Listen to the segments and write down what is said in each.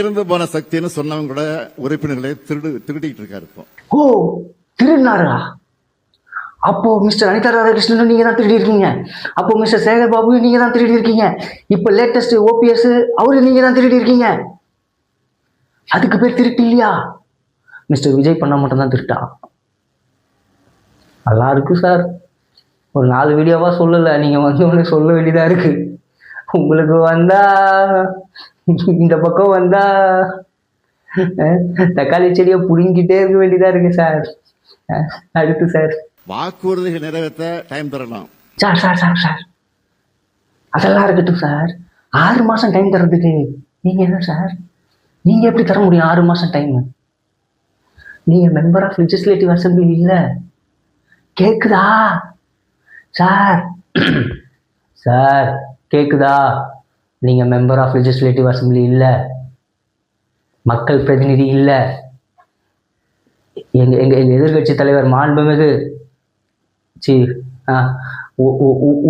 இருந்து போன சக்தின்னு சொன்னவங்க கூட உறுப்பினர்களை திருடிட்டு இருக்காரு இப்போ. ஓ, திருடினாரா? அப்போ மிஸ்டர் அனிதா ராதாகிருஷ்ணன் நீங்க தான் திருடி இருக்கீங்க. அப்போ மிஸ்டர் சேகர் பாபு நீங்க தான் திருடி இருக்கீங்க. இப்ப லேட்டஸ்ட் ஓபிஎஸ் அவரு நீங்க தான் திருடி இருக்கீங்க. அதுக்கு பேர் திருட்டு இல்லையா? மிஸ்டர் விஜய் பண்ண மட்டும் தான் திருட்டா? நல்லா இருக்கு சார். ஒரு 4 வீடியோவா சொல்லல, நீங்க ஒண்ணு சொல்ல வேண்டியதா இருக்கு. உங்களுக்கு வந்தா இந்த பக்கம் வந்தா தக்காளி செடியை புடிங்கிட்டே இருக்க வேண்டியதா இருக்கு சார். அடுத்து சார், வாக்குறுதிகள் நிறைவேற்ற டைம் தரலாம் சார். சார் சார் சார் அதெல்லாம் இருக்கட்டும் சார். 6 மாசம் டைம் தர்றதுக்கு நீங்க என்ன சார், நீங்க எப்படி தர முடியும் 6 மாசம் டைம்? நீங்க மெம்பர் ஆஃப் லெஜிஸ்லேட்டிவ் அசம்பிளி இல்ல. கேக்குதா சார்? சார் கேக்குதா? நீங்க மெம்பர் ஆஃப் லெஜிஸ்லேட்டிவ் அசம்பிளி இல்ல, மக்கள் பிரதிநிதி இல்ல. எங்க எங்க எங்க எதிர்கட்சி தலைவர் மாண்புமிகு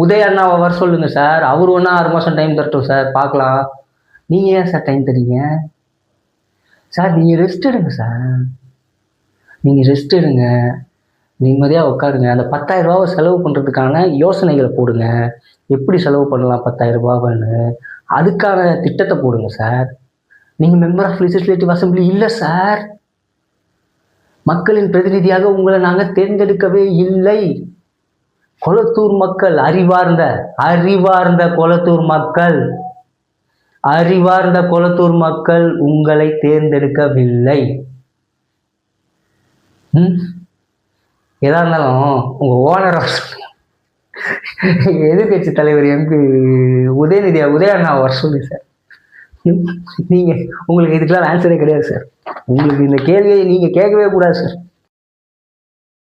உதய அண்ணாவை வர சொல்லுங்க சார். அவரு ஒன்னா 6 மாசம் டைம் தரட்டும் சார், பார்க்கலாம். நீங்க ஏன் சார் டைம் தரீங்க சார்? நீங்க ரெஸ்ட் எடுங்க சார். நீங்க ரெஸ்ட் எடுங்க, நிம்மதியா உட்காருங்க. அந்த 10,000 ரூபாவை செலவு பண்றதுக்கான யோசனைகளை போடுங்க. எப்படி செலவு பண்ணலாம் 10,000 ரூபான்னு, அதுக்கான திட்டத்தை போடுங்க சார். நீங்க மெம்பர் ஆஃப் லெஜிஸ்லேட்டிவ் அசம்பிளி இல்ல சார். மக்களின் பிரதிநிதியாக உங்களை நாங்க தேர்ந்தெடுக்கவே இல்லை. கொளத்தூர் மக்கள், அறிவார்ந்த கொளத்தூர் மக்கள், அறிவார்ந்த கொளத்தூர் மக்கள் உங்களை தேர்ந்தெடுக்கவில்லை. எதா இருந்தாலும் உங்க ஓனர் எதிர்கட்சி தலைவர் எம்பி உதய அண்ணா வர சொல்லுங்க சார். நீங்க உங்களுக்கு இதுக்கெல்லாம் ஆன்சரே கிடையாது சார். உங்களுக்கு இந்த கேள்வியை நீங்க கேட்கவே கூடாது சார்.